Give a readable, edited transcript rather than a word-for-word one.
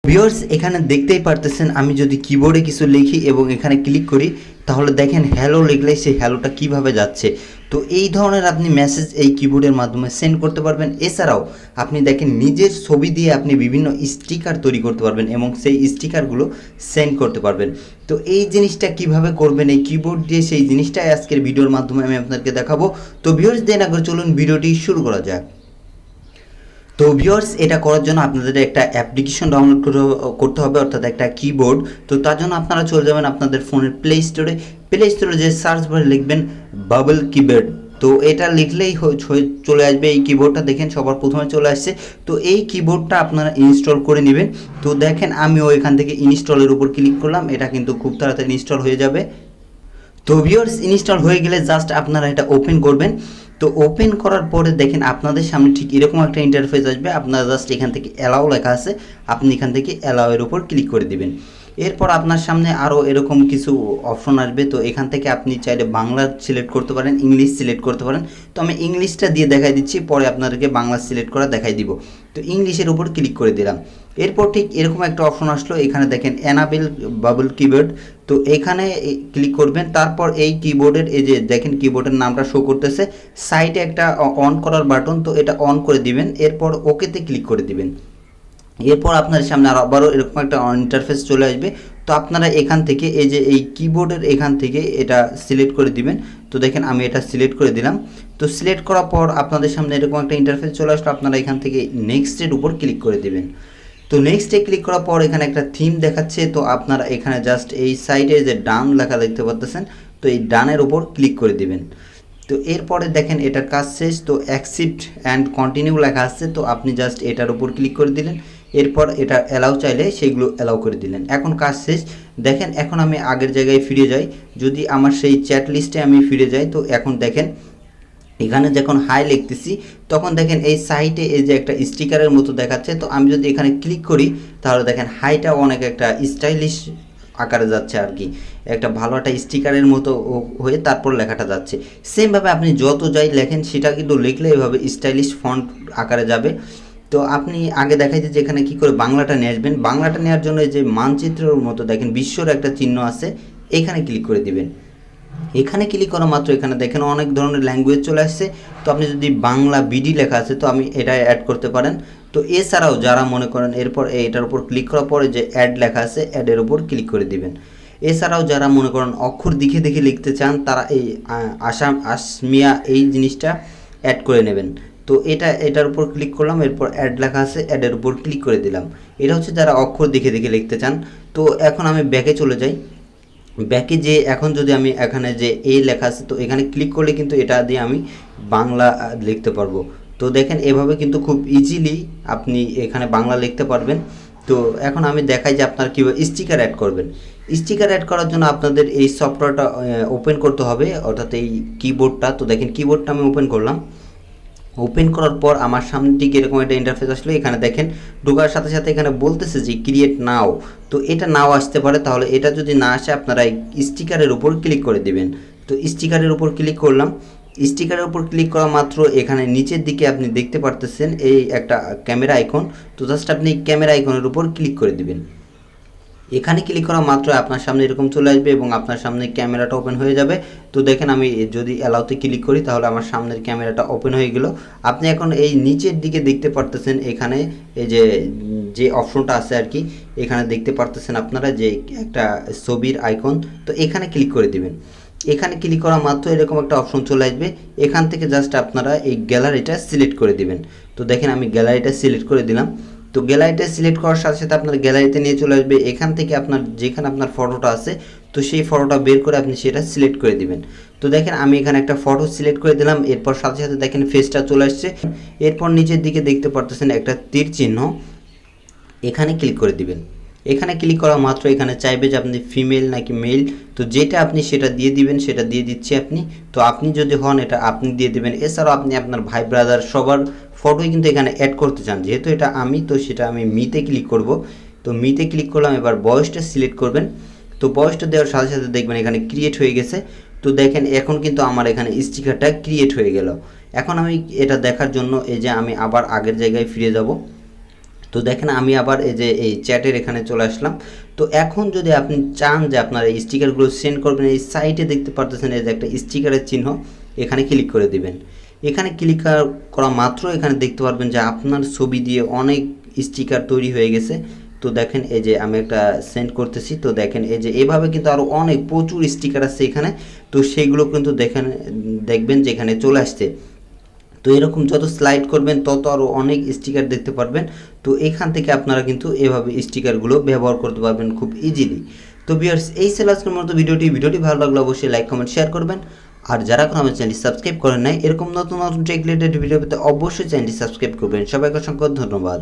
Viewers এখানে দেখতেই পারতেছেন আমি যদি কিবোর্ডে কিছু লিখি এবং এখানে ক্লিক করি তাহলে দেখেন হ্যালো লিখলে সেই হ্যালোটা কিভাবে যাচ্ছে। তো এই ধরনের আপনি মেসেজ এই কিবোর্ডের মাধ্যমে সেন্ড করতে পারবেন। এছাড়াও আপনি দেখেন নিজের ছবি দিয়ে আপনি বিভিন্ন স্টিকার তৈরি করতে পারবেন এবং সেই স্টিকারগুলো সেন্ড করতে পারবেন। তো এই জিনিসটা কিভাবে করবেন এই কিবোর্ড দিয়ে, সেই জিনিসটাই আজকের ভিডিওর মাধ্যমে আমি আপনাদেরকে দেখাবো। তো ভিউয়ার্স দেন আগে চলুন ভিডিওটি শুরু করা যাক। তো ভিউয়ার্স এটা করার জন্য আপনাদের একটা অ্যাপ্লিকেশন ডাউনলোড করতে হবে, অর্থাৎ একটা কিবোর্ড। তো তার জন্য আপনারা চলে যাবেন আপনাদের ফোনের প্লে স্টোরে যে সার্চ বারে লিখবেন বাবল কিবোর্ড। তো এটা লিখলেই চলে আসবে এই কিবোর্ডটা, দেখেন সবার প্রথমে চলে আসছে। তো এই কিবোর্ডটা আপনারা ইনস্টল করে নেবেন। তো দেখেন আমিও এখান থেকে ইনস্টলের উপর ক্লিক করলাম, এটা কিন্তু খুব তাড়াতাড়ি ইনস্টল হয়ে যাবে। তো ভিউয়ার্স ইনস্টল হয়ে গেলে জাস্ট আপনারা এটা ওপেন করবেন। তো ওপেন করার পরে দেখেন আপনাদের সামনে ঠিক এরকম একটা ইন্টারফেস আসবে। আপনারা জাস্ট এখান থেকে অ্যালাউ লেখা আছে, আপনি এখান থেকে অ্যালাউয়ের উপর ক্লিক করে দিবেন। এরপর আপনার সামনে আরও এরকম কিছু অপশন আসবে। তো এখান থেকে আপনি চাইলে বাংলা সিলেক্ট করতে পারেন, ইংলিশ সিলেক্ট করতে পারেন। তো আমি ইংলিশটা দিয়ে দেখাই দিচ্ছি, পরে আপনাদেরকে বাংলা সিলেক্ট করা দেখাই দিব। তো ইংলিশের উপর ক্লিক করে দিলাম। এরপর ঠিক এরকম একটা অপশন আসলো, এখানে দেখেন এনাবেল বাবল কিবোর্ড। তো এখানে ক্লিক করবেন। তারপর এই কিবোর্ডের এই যে দেখেন কিবোর্ডের নামটা শো করতেছে, সাইডে একটা অন করার বাটন, তো এটা অন করে দিবেন। এরপর ওকেতে ক্লিক করে দিবেন। এরপর আপনার সামনে আবারও এরকম একটা ইন্টারফেস চলে আসবে। তো আপনারা এখান থেকে এই যে এই কিবোর্ডের এখান থেকে এটা সিলেক্ট করে দিবেন। তো দেখেন আমি এটা সিলেক্ট করে দিলাম। তো সিলেক্ট করার পর আপনাদের সামনে এরকম একটা ইন্টারফেস চলে আসলো, আপনারা এখান থেকে নেক্সটের উপর ক্লিক করে দিবেন। তো নেক্সটে ক্লিক করার পর এখানে একটা থিম দেখাচ্ছে। তো আপনারা এখানে জাস্ট এই সাইডে যে ডান লেখা দেখতে পাচ্ছেন, তো এই ডানের উপর ক্লিক করে দিবেন। তো এরপরে দেখেন এটার কাজ শেষ। তো অ্যাকসেপ্ট অ্যান্ড কন্টিনিউ লেখা আছে, তো আপনি জাস্ট এটার উপর ক্লিক করে দিলেন। এরপর এটা অ্যালাউ চাইলে সেগুলো অ্যালাউ করে দিলেন। এখন কাজ শেষ। দেখেন এখন আমি আগের জায়গায় ফিরে যাই, যদি আমার সেই চ্যাট লিস্টে আমি ফিরে যাই। তো এখন দেখেন এখানে যখন হাই লিখতেছি তখন দেখেন এই সাইটে এই যে একটা স্টিকারের মতো দেখাচ্ছে। তো আমি যদি এখানে ক্লিক করি তাহলে দেখেন হাইটা অনেক একটা স্টাইলিশ আকারে যাচ্ছে আর কি, একটা ভালো একটা স্টিকারের মতো হয়ে তারপর লেখাটা যাচ্ছে। সেমভাবে আপনি যত যাই লেখেন সেটা কিন্তু লিখলে এভাবে স্টাইলিশ ফন্ট আকারে যাবে। তো আপনি আগে দেখাইতে যে এখানে কী করে বাংলাটা নিয়ে আসবেন। বাংলাটা নেওয়ার জন্য এই যে মানচিত্রের মতো দেখেন বিশ্বর একটা চিহ্ন আছে, এখানে ক্লিক করে দিবেন। এখানে ক্লিক করা মাত্র এখানে দেখেন অনেক ধরনের ল্যাঙ্গুয়েজ চলে আসছে। তো আপনি যদি বাংলা বিডি লেখা আছে তো আমি এটা অ্যাড করতে পারেন। তো এছাড়াও যারা মনে করেন এরপর এটার উপর ক্লিক করার পরে যে অ্যাড লেখা আছে অ্যাডের উপর ক্লিক করে দিবেন। এছাড়াও যারা মনে করেন অক্ষর দেখে দেখে লিখতে চান তারা এই আসমিয়া এই জিনিসটা অ্যাড করে নেবেন। তো এটার উপর ক্লিক করলাম, এরপর অ্যাড লেখা আছে অ্যাডের উপর ক্লিক করে দিলাম। এটা হচ্ছে যারা অক্ষর দেখে দেখে লিখতে চান। তো এখন আমি ব্যাকে চলে যাই। ব্যাকে যে এখন যদি আমি এখানে যে এ লেখা আছে তো এখানে ক্লিক করলে কিন্তু এটা দিয়ে আমি বাংলা লিখতে পারবো। তো দেখেন এভাবে কিন্তু খুব ইজিলি আপনি এখানে বাংলা লিখতে পারবেন। তো এখন আমি দেখাই যে আপনারা কীভাবে স্টিকার অ্যাড করবেন। স্টিকার অ্যাড করার জন্য আপনাদের এই সফটওয়্যারটা ওপেন করতে হবে, অর্থাৎ এই কিবোর্ডটা। তো দেখেন কিবোর্ডটা আমি ওপেন করলাম। ওপেন করার পর আমার সামনে ঠিক এরকম একটা ইন্টারফেস আসলো। এখানে দেখেন ঢোকার সাথে সাথে এখানে বলতেছে যে ক্রিয়েট নাও। তো এটা নাও আসতে পারে, তাহলে এটা যদি না আসে আপনারা স্টিকারের উপর ক্লিক করে দিবেন। তো স্টিকারের উপর ক্লিক করলাম। স্টিকারের উপর ক্লিক করা মাত্র এখানে নিচের দিকে আপনি দেখতে পারতেছেন এই একটা ক্যামেরা আইকন। তো জাস্ট আপনি ক্যামেরা আইকনের উপর ক্লিক করে দিবেন। এখানে ক্লিক করা মাত্র আপনার সামনে এরকম চলে আসবে এবং আপনার সামনে ক্যামেরাটা ওপেন হয়ে যাবে। তো দেখেন আমি যদি অ্যালাউতে ক্লিক করি তাহলে আমার সামনের ক্যামেরাটা ওপেন হয়ে গেল। আপনি এখন এই নিচের দিকে দেখতে পারতেছেন এখানে এই যে অপশনটা আছে আর কি, এখানে দেখতে পারতেছেন আপনারা যে একটা ছবির আইকন। তো এখানে ক্লিক করে দিবেন। এখানে ক্লিক করা মাত্র এরকম একটা অপশন চলে আসবে। এখান থেকে জাস্ট আপনারা এই গ্যালারিটা সিলেক্ট করে দিবেন। তো দেখেন আমি গ্যালারিটা সিলেক্ট করে দিলাম। তো গ্যালারিটা সিলেক্ট করার সাথে সাথে আপনার গ্যালারিতে নিয়ে চলে আসবে। এখান থেকে আপনার যেখানে আপনার ফটোটা আছে তো সেই ফটোটা বের করে আপনি সেটা সিলেক্ট করে দিবেন। তো দেখেন আমি এখানে একটা ফটো সিলেক্ট করে দিলাম। এরপর সাথে সাথে দেখেন ফেসটা চলে আসছে। এরপর নিচের দিকে দেখতে পারতেছেন একটা তীর চিহ্ন, এখানে ক্লিক করে দিবেন। এখানে ক্লিক করা মাত্র এখানে চাইবে যে আপনি ফিমেল নাকি মেল। তো যেটা আপনি সেটা দিয়ে দিবেন, সেটা দিয়ে দিচ্ছি আপনি। তো আপনি যদি হন এটা আপনি দিয়ে দিবেন। এছাড়াও আপনি আপনার ভাই ব্রাদার সবার ফটোই কিন্তু এখানে অ্যাড করতে চান, যেহেতু এটা আমি, তো সেটা আমি মিতে ক্লিক করব। তো মিতে ক্লিক করলাম। এবার বয়সটা সিলেক্ট করবেন। তো বয়সটা দেওয়ার সাথে সাথে দেখবেন এখানে ক্রিয়েট হয়ে গেছে। তো দেখেন এখন কিন্তু আমার এখানে স্টিকারটা ক্রিয়েট হয়ে গেল। এখন আমি এটা দেখার জন্য এই যে আমি আবার আগের জায়গায় ফিরে যাব। তো দেখেন আমি আবার এই যে এই চ্যাটের এখানে চলে আসলাম। তো এখন যদি আপনি চান যে আপনার এই স্টিকারগুলো সেন্ড করবেন, এই সাইটে দেখতে পারতেছেন এই যে একটা স্টিকারের চিহ্ন, এখানে ক্লিক করে দিবেন। এখানে ক্লিক করা মাত্র এখানে দেখতে পারবেন যে আপনার ছবি দিয়ে অনেক স্টিকার তৈরি হয়ে গেছে। তো দেখেন এই যে আমি একটা সেন্ড করতেছি। তো দেখেন এই যে এভাবে কিন্তু আরও অনেক প্রচুর স্টিকার আছে এখানে। তো সেইগুলো কিন্তু দেখবেন যে এখানে চলে আসছে। তো এরকম যত স্লাইড করবেন তত আরও অনেক স্টিকার দেখতে পারবেন। তো এখান থেকে আপনারা কিন্তু এভাবে স্টিকারগুলো ব্যবহার করতে পারবেন খুব ইজিলি। তো ভিউয়ার্স, এই ছিল আজকের মতো ভিডিওটি ভালো লাগলে অবশ্যই লাইক কমেন্ট শেয়ার করবেন। আর যারা এখন আমার চ্যানেলটি সাবস্ক্রাইব করেন নাই, এরকম নতুন নতুন টেক রিলেটেড ভিডিও পেতে অবশ্যই চ্যানেলটি সাবস্ক্রাইব করবেন। সবাইকে অসংখ্য ধন্যবাদ।